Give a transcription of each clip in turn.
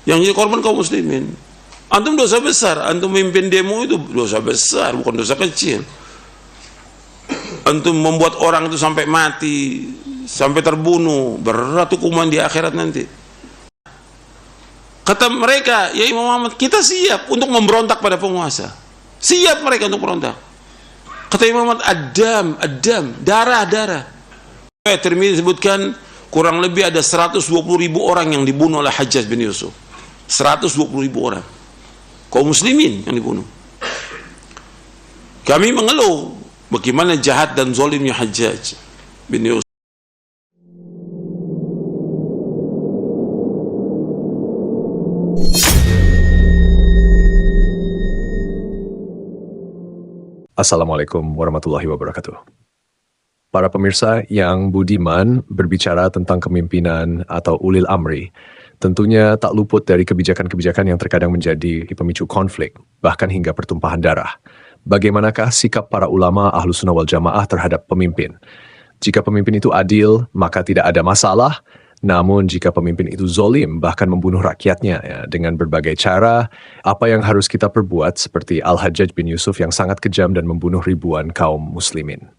Yang jadi korban kaum muslimin. Antum dosa besar, antum memimpin demo itu dosa besar, bukan dosa kecil. Antum membuat orang itu sampai mati, sampai terbunuh, berat hukuman di akhirat nanti. Kata mereka, ya Imam Ahmad, kita siap untuk memberontak pada penguasa. Siap mereka untuk berontak. Kata Imam Ahmad, adam, darah. Tirmidzi sebutkan kurang lebih ada 120.000 orang yang dibunuh oleh Hajjaj bin Yusuf. 120.000 orang. Kaum muslimin yang dibunuh. Kami mengeluh bagaimana jahat dan zalimnya Hajjaj bin Yusuf. Assalamualaikum warahmatullahi wabarakatuh. Para pemirsa yang budiman berbicara tentang kepemimpinan atau ulil amri, tentunya tak luput dari kebijakan-kebijakan yang terkadang menjadi pemicu konflik, bahkan hingga pertumpahan darah. Bagaimanakah sikap para ulama Ahlussunnah wal Jamaah terhadap pemimpin? Jika pemimpin itu adil, maka tidak ada masalah. Namun jika pemimpin itu zolim, bahkan membunuh rakyatnya ya, dengan berbagai cara, apa yang harus kita perbuat seperti Al-Hajjaj bin Yusuf yang sangat kejam dan membunuh ribuan kaum muslimin.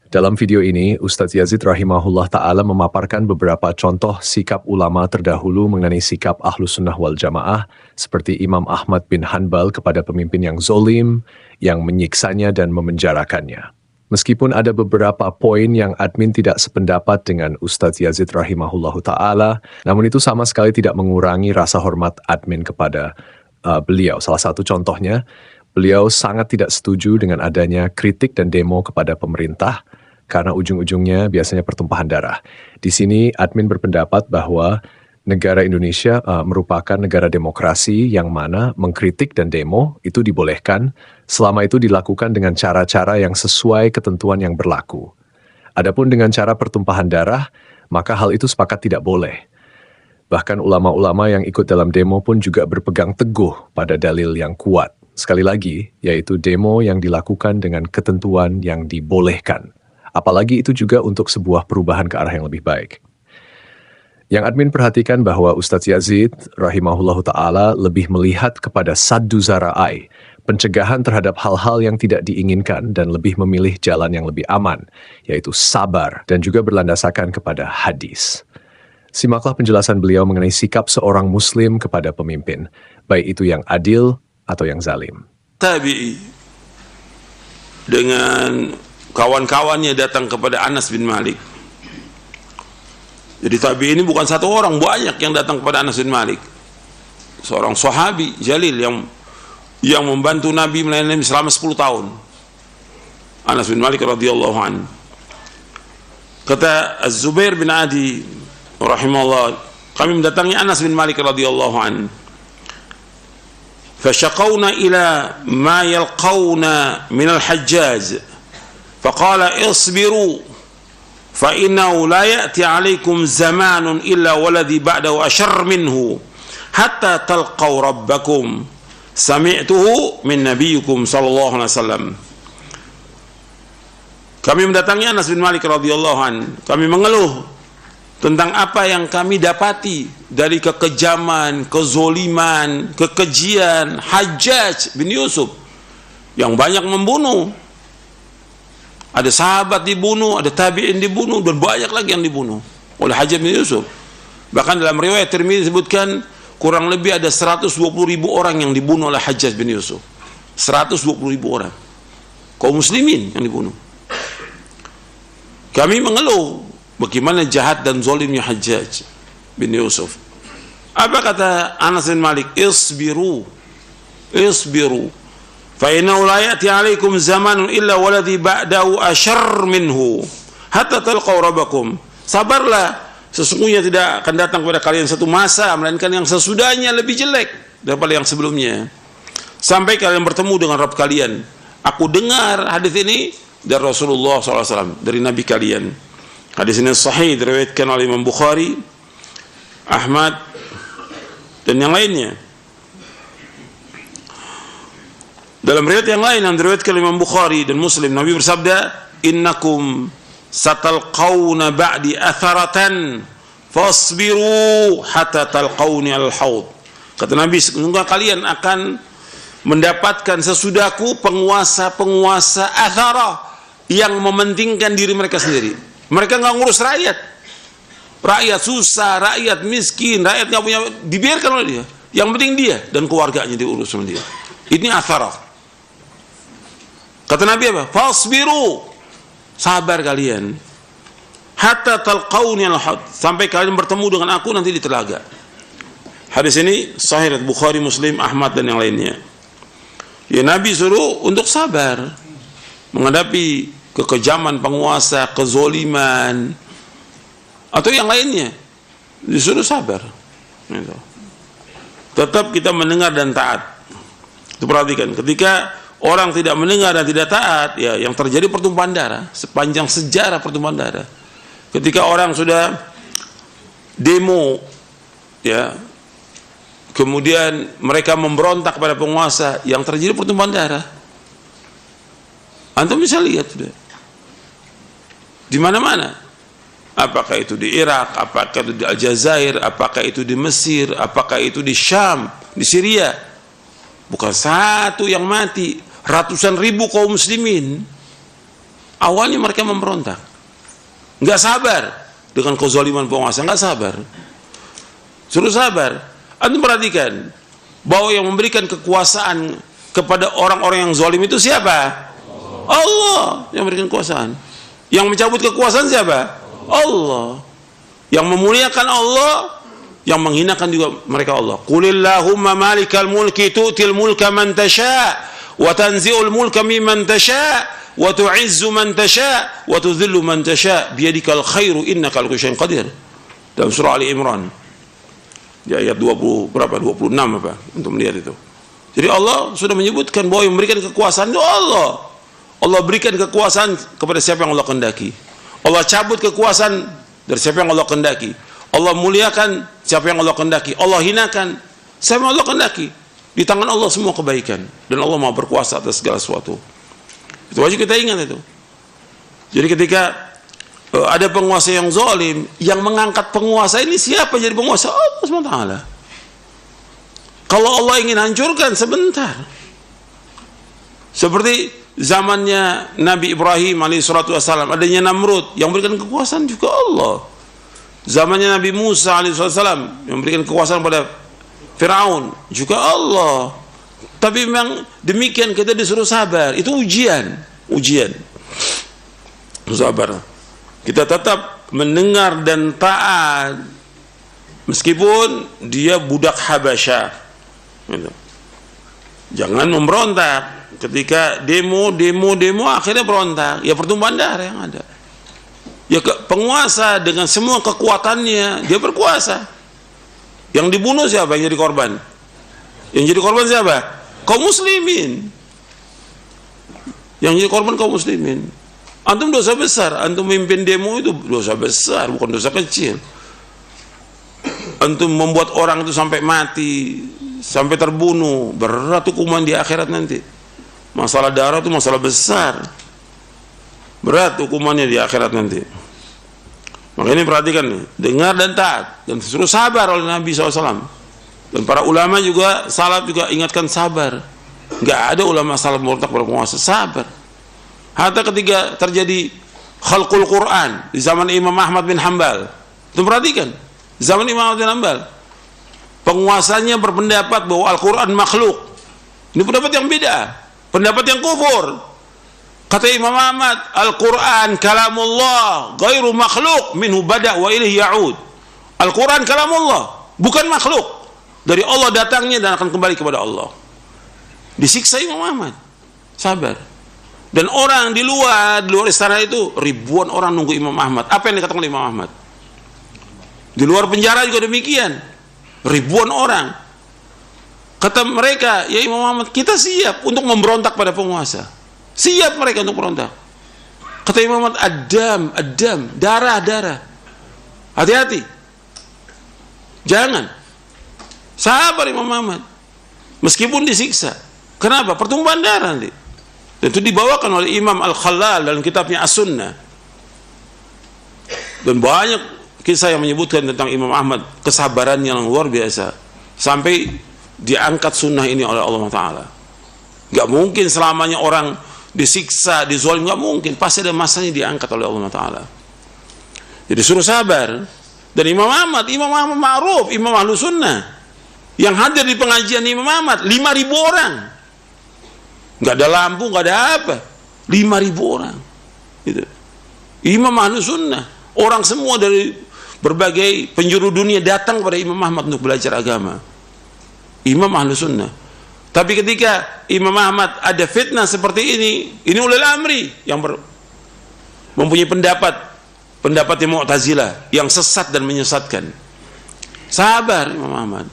Dalam video ini, Ustadz Yazid rahimahullah ta'ala memaparkan beberapa contoh sikap ulama terdahulu mengenai sikap Ahlussunnah wal Jamaah, seperti Imam Ahmad bin Hanbal kepada pemimpin yang zolim, yang menyiksanya dan memenjarakannya. Meskipun ada beberapa poin yang admin tidak sependapat dengan Ustadz Yazid rahimahullahu ta'ala, namun itu sama sekali tidak mengurangi rasa hormat admin kepada beliau. Salah satu contohnya, beliau sangat tidak setuju dengan adanya kritik dan demo kepada pemerintah, karena ujung-ujungnya biasanya pertumpahan darah. Di sini admin berpendapat bahwa negara Indonesia merupakan negara demokrasi yang mana mengkritik dan demo itu dibolehkan selama itu dilakukan dengan cara-cara yang sesuai ketentuan yang berlaku. Adapun dengan cara pertumpahan darah, maka hal itu sepakat tidak boleh. Bahkan ulama-ulama yang ikut dalam demo pun juga berpegang teguh pada dalil yang kuat. Sekali lagi, yaitu demo yang dilakukan dengan ketentuan yang dibolehkan. Apalagi itu juga untuk sebuah perubahan ke arah yang lebih baik. Yang admin perhatikan bahwa Ustadz Yazid rahimahullahu ta'ala lebih melihat kepada saddu zara'ai, pencegahan terhadap hal-hal yang tidak diinginkan dan lebih memilih jalan yang lebih aman, yaitu sabar dan juga berlandaskan kepada hadis. Simaklah penjelasan beliau mengenai sikap seorang muslim kepada pemimpin, baik itu yang adil atau yang zalim. Tabi'i dengan kawan-kawannya datang kepada Anas bin Malik. Jadi tabi'i ini bukan satu orang, banyak yang datang kepada Anas bin Malik. Seorang sahabi jalil yang membantu Nabi melayani selama 10 tahun. Anas bin Malik radhiyallahu anhu. Kata Az-Zubair bin Adi rahimahullah, kami mendatangi Anas bin Malik radhiyallahu anhu. Fashaqawna ila ma yalqawna min al-Hajjaj. Faqala isbiru فإنه لا يأتي عليكم زمان إلا والذي بعده أشر منه حتى تلقوا ربكم سمعته من نبيكم صلى الله عليه وسلم. Kami mendatangi Anas bin Malik radhiyallahu anhu. Kami mengeluh tentang apa yang kami dapati dari kekejaman, kezoliman, kekejian Hajjaj bin Yusuf yang banyak membunuh. Ada sahabat dibunuh, ada tabi'in dibunuh, dan banyak lagi yang dibunuh oleh Hajjaj bin Yusuf. Bahkan dalam riwayat Tirmidzi disebutkan kurang lebih ada 120.000 orang yang dibunuh oleh Hajjaj bin Yusuf. 120.000 orang. Kaum muslimin yang dibunuh. Kami mengeluh bagaimana jahat dan zalimnya Hajjaj bin Yusuf. Apa kata Anas bin Malik? Isbiru. فإنه لا يأتي عليكم زمان إلا والذي بعده أشر منه حتى تلقوا ربكم. Sabarlah, sesungguhnya tidak akan datang kepada kalian satu masa melainkan yang sesudahnya lebih jelek daripada yang sebelumnya, sampai kalian bertemu dengan Rabb kalian. Aku dengar hadis ini dari Rasulullah SAW, dari Nabi kalian. Hadis ini sahih, diriwayatkan oleh Imam Bukhari, Ahmad, dan yang lainnya. Dalam riwayat yang lain yang diriwayatkan Imam Bukhari dan Muslim, Nabi bersabda, "Innakum satalqawna ba'di atharatan fasbiru hatta talqauni al-haud. Kata Nabi, sesungguhnya kalian akan mendapatkan sesudahku penguasa-penguasa athara yang mementingkan diri mereka sendiri. Mereka nggak ngurus rakyat. Rakyat susah, rakyat miskin, rakyat nggak punya, dibiarkan oleh dia. Yang penting dia dan keluarganya diurus sama dia. Ini athara. Kata Nabi apa? Fasbiru, sabar kalian. Hatta talqauni al-haud, sampai kalian bertemu dengan aku nanti di telaga. Hadis ini sahih Bukhari, Muslim, Ahmad dan yang lainnya. Ya, Nabi suruh untuk sabar menghadapi kekejaman penguasa, kezoliman atau yang lainnya. Disuruh sabar. Gitu. Tetap kita mendengar dan taat. Itu perhatikan, ketika orang tidak mendengar dan tidak taat, ya yang terjadi pertumpahan darah sepanjang sejarah pertumpahan darah. Ketika orang sudah demo, ya, kemudian mereka memberontak pada penguasa, yang terjadi pertumpahan darah. Antum bisa lihat sudah di mana-mana. Apakah itu di Irak, apakah itu di Aljazair, apakah itu di Mesir, apakah itu di Syam, di Syria. Bukan satu yang mati, ratusan ribu kaum muslimin. Awalnya mereka memberontak, nggak sabar dengan kezaliman penguasa, nggak sabar. Suruh sabar. Antum perhatikan bahwa yang memberikan kekuasaan kepada orang-orang yang zalim itu siapa? Allah yang memberikan kekuasaan. Yang mencabut kekuasaan siapa? Allah. Yang memuliakan Allah, yang menghinakan juga mereka Allah. Qulillahumma malikal mulki tu'til mulka man tasha' wa tanzi'ul mulka mimman tasha' wa tu'izzu man tasha' wa tudhillu man tasha' biyadikal khairu innaka ala kulli syai'in qadir. Dalam surah Ali Imran. Di ayat 20 berapa? 26 apa? Untuk melihat itu. Jadi Allah sudah menyebutkan bahwa yang memberikan kekuasaan itu Allah. Allah berikan kekuasaan kepada siapa yang Allah kehendaki. Allah cabut kekuasaan dari siapa yang Allah kehendaki. Allah muliakan siapa yang Allah kehendaki. Allah hinakan siapa yang Allah kehendaki. Di tangan Allah semua kebaikan, dan Allah Maha berkuasa atas segala sesuatu. Itu wajib kita ingat itu. Jadi ketika ada penguasa yang zalim, yang mengangkat penguasa ini siapa jadi penguasa? Allah SWT. Kalau Allah ingin hancurkan sebentar. Seperti zamannya Nabi Ibrahim alaihissalam, adanya Namrud yang memberikan kekuasaan juga Allah. Zamannya Nabi Musa alaihissalam yang memberikan kekuasaan pada Firaun juga Allah. Tapi memang demikian, kita disuruh sabar. Itu ujian. Sabar. Kita tetap mendengar dan taat meskipun dia budak Habasyah. Gitu. Jangan memberontak. Ketika demo akhirnya berontak, ya pertumpahan darah yang ada. Ya penguasa dengan semua kekuatannya dia berkuasa. Yang dibunuh siapa? Yang jadi korban? Yang jadi korban siapa? Kaum muslimin. Yang jadi korban kaum muslimin. Antum dosa besar, antum memimpin demo itu dosa besar, bukan dosa kecil. Antum membuat orang itu sampai mati, sampai terbunuh, berat hukuman di akhirat nanti. Masalah darah itu masalah besar, berat hukumannya di akhirat nanti. Makanya perhatikan nih, dengar dan taat, dan suruh sabar oleh Nabi SAW. Dan para ulama juga, salaf juga ingatkan sabar. Nggak ada ulama salaf memberontak pada penguasa, sabar. Hatta ketika terjadi khalqul Quran di zaman Imam Ahmad bin Hanbal, itu perhatikan, zaman Imam Ahmad bin Hanbal, penguasanya berpendapat bahwa Al-Quran makhluk. Ini pendapat yang beda, pendapat yang kufur. Kata Imam Ahmad, Al-Quran kalamullah ghairu makhluk minhu bada' wa ilaihi ya'ud. Al-Quran kalamullah, bukan makhluk, dari Allah datangnya dan akan kembali kepada Allah. Disiksa Imam Ahmad, sabar. Dan orang di luar istana itu ribuan orang nunggu Imam Ahmad. Apa yang dikatakan oleh Imam Ahmad? Di luar penjara juga demikian, ribuan orang. Kata mereka, ya Imam Ahmad, kita siap untuk memberontak pada penguasa. Siap mereka untuk berontak. Kata Imam Ahmad, adam, darah. Hati-hati. Jangan. Sabar Imam Ahmad. Meskipun disiksa. Kenapa? Pertumpahan darah nanti. Dan itu dibawakan oleh Imam Al-Khalal dalam kitabnya As-Sunnah. Dan banyak kisah yang menyebutkan tentang Imam Ahmad, kesabarannya yang luar biasa sampai diangkat sunnah ini oleh Allah Ta'ala. Gak mungkin selamanya orang disiksa, dizolim, gak mungkin, pasti ada masanya diangkat oleh Allah Ta'ala. Jadi suruh sabar. Dan Imam Ahmad ma'ruf, Imam Ahlus Sunnah yang hadir di pengajian Imam Ahmad 5.000 orang, gak ada lampu, gak ada apa, 5.000 orang gitu. Imam Ahlus Sunnah, orang semua dari berbagai penjuru dunia datang kepada Imam Ahmad untuk belajar agama. Imam Ahlus Sunnah. Tapi ketika Imam Ahmad ada fitnah seperti ini ulil amri yang mempunyai pendapatnya Mu'tazilah yang sesat dan menyesatkan. Sabar Imam Ahmad.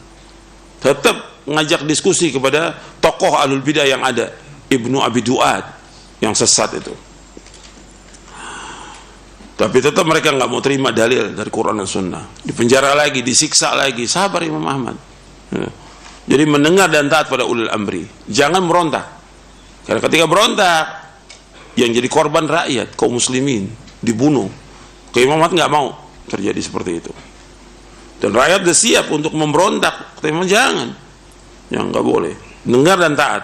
Tetap mengajak diskusi kepada tokoh ahlul bidah yang ada, Ibnu Abi Du'ad yang sesat itu. Tapi tetap mereka nggak mau terima dalil dari Quran dan Sunnah. Dipenjara lagi, disiksa lagi. Sabar Imam Ahmad. Jadi mendengar dan taat pada ulil amri. Jangan merontak. Karena ketika berontak, yang jadi korban rakyat, kaum muslimin, dibunuh. Imam Ahmad nggak mau terjadi seperti itu. Dan rakyat sudah siap untuk memberontak. Tapi jangan. Yang nggak boleh. Dengar dan taat.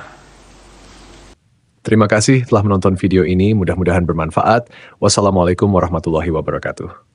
Terima kasih telah menonton video ini, mudah-mudahan bermanfaat. Wassalamualaikum warahmatullahi wabarakatuh.